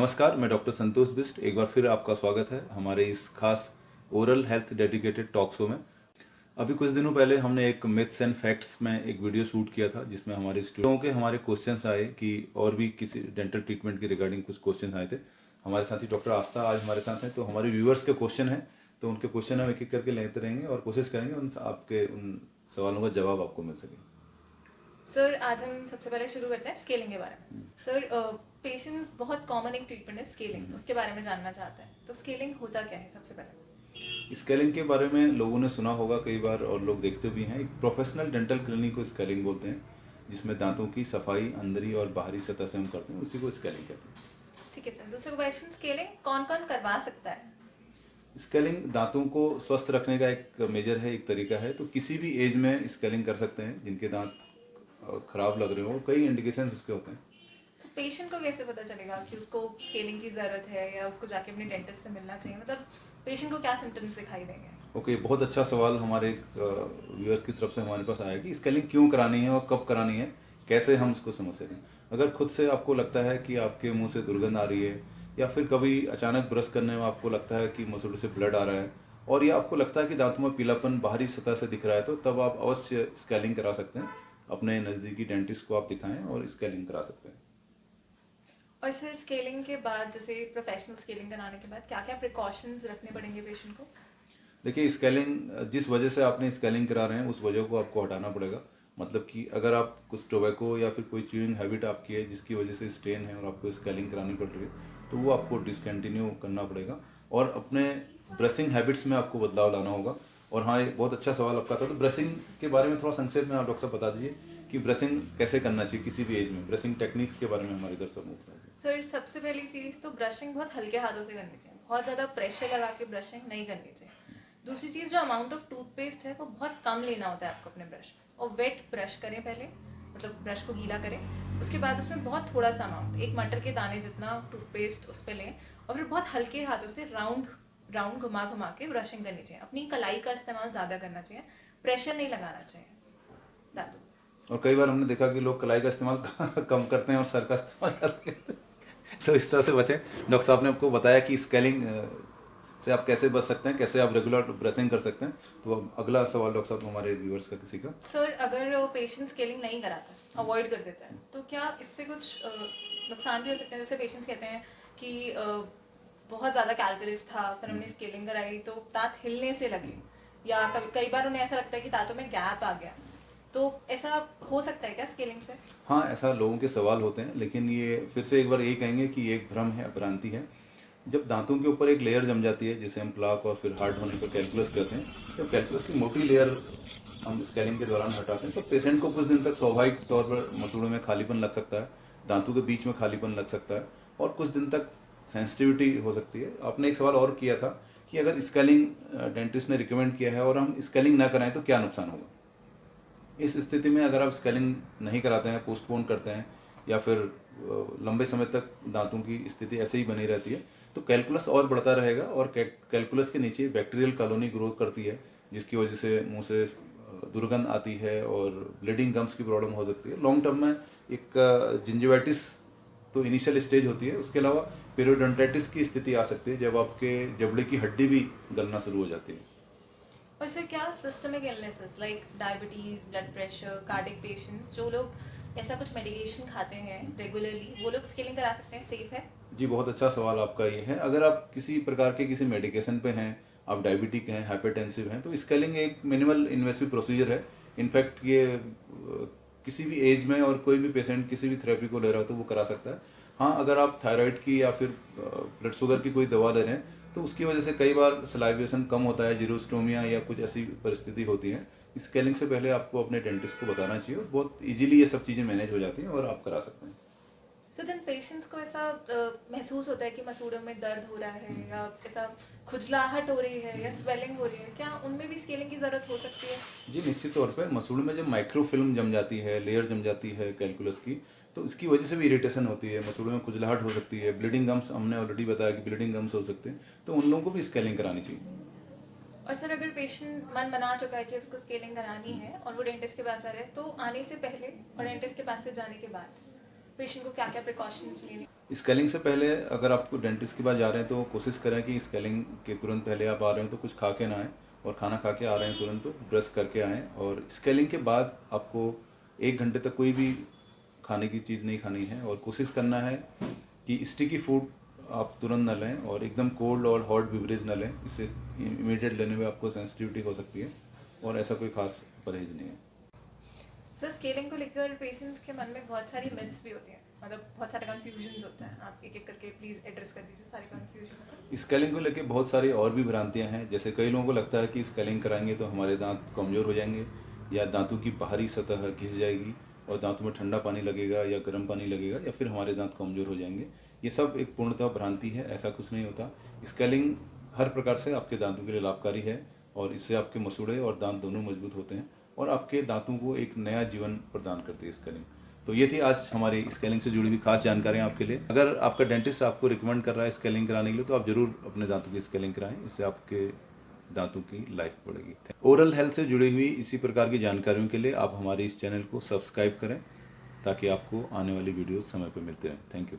नमस्कार, मैं डॉक्टर संतोष बिष्ट एक बार फिर आपका स्वागत है हमारे इस खास oral health dedicated talk show में। अभी कुछ दिनों पहले हमने एक मिथ्स एंड फैक्ट्स में एक वीडियो शूट किया था जिसमें हमारे स्टूडेंटों के हमारे क्वेश्चंस आए कि और भी किसी डेंटल ट्रीटमेंट के रिगार्डिंग कुछ क्वेश्चन आए थे। हमारे साथी डॉक्टर आस्था आज हमारे साथ हैं, तो हमारे व्यूअर्स के क्वेश्चन हैं तो उनके क्वेश्चन हम एक एक करके लेते रहेंगे और कोशिश करेंगे उन सवालों का जवाब आपको मिल सके। सर, आज हम सबसे पहले शुरू करते हैं स्केलिंग के बारे में। सर, पेशेंट्स बहुत कॉमन एक ट्रीटमेंट है स्केलिंग, उसके बारे में जानना चाहते हैं। तो स्केलिंग होता क्या है सबसे पहले? स्केलिंग के बारे में लोगों ने सुना होगा कई बार और लोग देखते भी हैं। एक प्रोफेशनल डेंटल क्लिनिक को स्केलिंग बोलते हैं, जिसमें दांतों की सफाई अंदरी और बाहरी सतह से हम करते हैं, उसी को स्केलिंग कहते हैं। ठीक है सर। दूसरा क्वेश्चन, स्केलिंग कौन कौन करवा सकता है? स्केलिंग दांतों को स्वस्थ रखने का एक मेजर है, एक तरीका है। तो किसी भी एज में स्केलिंग कर सकते हैं जिनके दांत खराब लग रहे हो। कई इंडिकेशंस उसके होते हैं। तो पेशेंट को कैसे पता चलेगा कि उसको स्केलिंग की ज़रूरत है या उसको जाके अपने डेंटिस्ट से मिलना चाहिए? मतलब पेशेंट को क्या सिम्टम्स दिखाई देंगे? ओके, बहुत अच्छा सवाल हमारे व्यूअर्स की तरफ से हमारे पास आया कि स्केलिंग क्यों करानी है और कब करानी है, कैसे हम उसको समझ सकें। अगर खुद से आपको लगता है कि आपके मुंह से दुर्गंध आ रही है, या फिर कभी अचानक ब्रश करने में आपको लगता है कि मसूड़ों से ब्लड आ रहा है, और या आपको लगता है कि दांतों में पीलापन बाहरी सतह से दिख रहा है, तो तब आप अवश्य स्केलिंग करा सकते हैं। अपने नज़दीकी डेंटिस्ट को आप दिखाएं और स्केलिंग करा सकते हैं। और सर, स्केलिंग के बाद, जैसे प्रोफेशनल स्केलिंग कराने के बाद क्या क्या प्रिकॉशंस रखने पड़ेंगे पेशेंट को? देखिए, स्केलिंग जिस वजह से आपने स्केलिंग करा रहे हैं उस वजह को आपको हटाना पड़ेगा। मतलब कि अगर आप कुछ टोबैको या फिर कोई च्यूइंग हैबिट आपकी है जिसकी वजह से स्टेन है और आपको स्केलिंग करानी पड़ रही है, तो वो आपको डिसकंटिन्यू करना पड़ेगा और अपने ब्रशिंग हैबिट्स में आपको बदलाव लाना होगा। और हाँ, ये बहुत अच्छा सवाल आपका था। तो ब्रशिंग के बारे में थोड़ा संक्षेप में आप डॉक्टर साहब बता दीजिए कि ब्रशिंग कैसे करना चाहिए किसी भी एज में। ब्रशिंग टेक्निक्स के बारे में हमारे दर्शक को बताइए। सर, सबसे पहली चीज़ तो ब्रशिंग बहुत हल्के हाथों से करनी चाहिए, बहुत ज़्यादा प्रेशर लगा के ब्रशिंग नहीं करनी चाहिए। दूसरी चीज़, जो अमाउंट ऑफ टूथपेस्ट है वो बहुत कम लेना होता है आपको अपने ब्रश में, और वेट ब्रश करें पहले, मतलब ब्रश को गीला करें। उसके बाद उसमें बहुत थोड़ा सा अमाउंट, एक मटर के दाने जितना टूथपेस्ट उस पर लें, और फिर बहुत हल्के हाथों से राउंड राउंड घुमा घुमा के ब्रशिंग करनी चाहिए। अपनी कलाई का इस्तेमाल ज़्यादा करना चाहिए, प्रेशर नहीं लगाना चाहिए दांतों। और कई बार हमने देखा कि लोग कलाई का इस्तेमाल कम करते हैं और सर का इस्तेमाल ज़्यादा करते हैं। तो इस तरह से बचें। डॉक्टर साहब ने आपको बताया कि स्केलिंग से आप कैसे बच सकते हैं, कैसे आप रेगुलर ब्रशिंग कर सकते हैं। तो अब अगला सवाल डॉक्टर साहब हमारे व्यूअर्स का किसी का। सर, अगर पेशेंट स्केलिंग नहीं कराता, अवॉइड कर देता है, तो क्या इससे कुछ नुकसान भी हो सकते हैं? जैसे पेशेंट्स कहते हैं कि बहुत ज़्यादा कैलकुलस था, फिर हमने स्केलिंग कराई तो दांत हिलने से लगे, या कई बार उन्हें ऐसा लगता है कि दांतों में गैप आ गया। तो ऐसा हो सकता है क्या स्केलिंग से? हाँ, ऐसा लोगों के सवाल होते हैं, लेकिन ये फिर से एक बार यही कहेंगे कि ये एक भ्रम है, भ्रांति है। जब दांतों के ऊपर एक लेयर जम जाती है जिसे हम प्लाक और फिर हार्ड होने पर कैलकुलस कहते हैं, जब कैलकुलस की मोटी लेयर हम स्कैनिंग के दौरान हटाते हैं तो पेशेंट को कुछ दिन तक स्वाभाविक तौर पर मसूड़ों में खालीपन लग सकता है, दांतों के बीच में खालीपन लग सकता है और कुछ दिन तक सेंसिटिविटी हो सकती है। आपने एक सवाल और किया था कि अगर स्केलिंग डेंटिस्ट ने रिकमेंड किया है और हम स्केलिंग ना कराएं तो क्या नुकसान होगा। इस स्थिति में अगर आप स्केलिंग नहीं कराते हैं, पोस्टपोन करते हैं, या फिर लंबे समय तक दांतों की स्थिति ऐसे ही बनी रहती है, तो कैलकुलस और बढ़ता रहेगा और कैलकुलस के नीचे बैक्टीरियल कॉलोनी ग्रोथ करती है, जिसकी वजह से मुंह से दुर्गंध आती है और ब्लीडिंग गम्स की प्रॉब्लम हो सकती है। लॉन्ग टर्म में एक जिंजिवाइटिस तो इनिशियल स्टेज होती है, उसके अलावा पेरियोडोंटाइटिस की स्थिति आ सकती है जब आपके जबड़े की हड्डी भी गलना शुरू हो जाती है। और सर, क्या systemic illnesses like diabetes, blood pressure, cardiac patients, जो लोग ऐसा कुछ मेडिकेशन खाते हैं रेगुलरली, वो लोग स्केलिंग करा सकते हैं? सेफ है? जी, बहुत अच्छा सवाल आपका ये है। अगर आप किसी प्रकार के किसी मेडिकेशन पे हैं, आप डायबिटिक हैं, हाइपरटेंसिव हैं, तो स्केलिंग एक मिनिमल इन्वेसिव प्रोसीजर है। इनफैक्ट ये किसी भी एज में और कोई भी पेशेंट किसी भी थेरेपी को ले रहा हो तो वो करा सकता है। हाँ, अगर आप थायराइड की या फिर ब्लड शुगर की कोई दवा ले रहे हैं तो उसकी वजह से कई बार सलाइवेशन कम होता है, जीरोस्टोमिया या कुछ ऐसी परिस्थिति होती है। स्केलिंग से पहले आपको अपने डेंटिस्ट को बताना चाहिए और बहुत इजीली ये सब चीज़ें मैनेज हो जाती हैं और आप करा सकते हैं। सर, जिन पेशेंट्स को ऐसा महसूस होता है कि मसूड़ों में दर्द हो रहा है, या ऐसा खुजलाहट हो रही है या स्वेलिंग हो रही है, क्या उनमें भी स्केलिंग की ज़रूरत हो सकती है? जी, निश्चित तौर पर मसूड़ में जब माइक्रोफिल्म जम जाती है, लेयर जम जाती है कैलकुलस की, तो इसकी वजह से भी इरिटेशन होती है, मसूड़ों में खुजलाहट हो सकती है, ब्लीडिंग गम्स, हमने ऑलरेडी बताया कि ब्लीडिंग गम्स हो सकते हैं, तो उन लोगों को भी स्केलिंग करानी चाहिए। और सर, अगर पेशेंट मन बना चुका है कि उसको स्केलिंग करानी है और वो डेंटिस्ट के पास आ रहा है, तो आने से पहले और डेंटिस्ट के पास से जाने के बाद पेशेंट को क्या क्या प्रिकॉशंस लेने? स्केलिंग से पहले अगर आपको डेंटिस्ट के पास जा रहे हैं तो कोशिश करें कि स्केलिंग के तुरंत पहले आप आ रहे हैं तो कुछ खा के ना आएँ, और खाना खा के आ रहे हैं तुरंत तो ब्रश करके आएँ। और स्केलिंग के बाद आपको 1 घंटे तक कोई भी खाने की चीज़ नहीं खानी है, और कोशिश करना है कि स्टिकी फूड आप तुरंत न लें, और एकदम कोल्ड और हॉट बिवरेज न लें। इससे इमीडिएट लेने में आपको सेंसिटिविटी हो सकती है, और ऐसा कोई खास परहेज नहीं है। सर स्केलिंग को लेकर पेशेंट्स के मन में बहुत सारी मिथ्स भी होती हैं, मतलब बहुत सारे कंफ्यूजन्स होते हैं। आप एक एक करके प्लीज एड्रेस कर दीजिए सारे कंफ्यूजन्स को। स्केलिंग को लेके बहुत सारी और भी भ्रांतियां हैं। जैसे कई लोगों को लगता है कि स्केलिंग कराएंगे तो हमारे दांत कमज़ोर हो जाएंगे, या दांतों की बाहरी सतह घिस जाएगी और दांतों में ठंडा पानी लगेगा या गर्म पानी लगेगा, या फिर हमारे दांत कमज़ोर हो जाएंगे। ये सब एक पूर्णतः भ्रांति है, ऐसा कुछ नहीं होता। स्केलिंग हर प्रकार से आपके दांतों के लिए लाभकारी है, और इससे आपके मसूड़े और दांत दोनों मजबूत होते हैं, और आपके दांतों को एक नया जीवन प्रदान करती है स्केलिंग। तो ये थी आज हमारी स्केलिंग से जुड़ी हुई खास जानकारियाँ आपके लिए। अगर आपका डेंटिस्ट आपको रिकमेंड कर रहा है स्केलिंग कराने के लिए, तो आप जरूर अपने दांतों की स्केलिंग कराएं, इससे आपके दांतों की लाइफ बढ़ेगी। ओरल हेल्थ से जुड़ी हुई इसी प्रकार की जानकारियों के लिए आप हमारे इस चैनल को सब्सक्राइब करें, ताकि आपको आने वाली वीडियोस समय पर मिलते रहें। Thank you.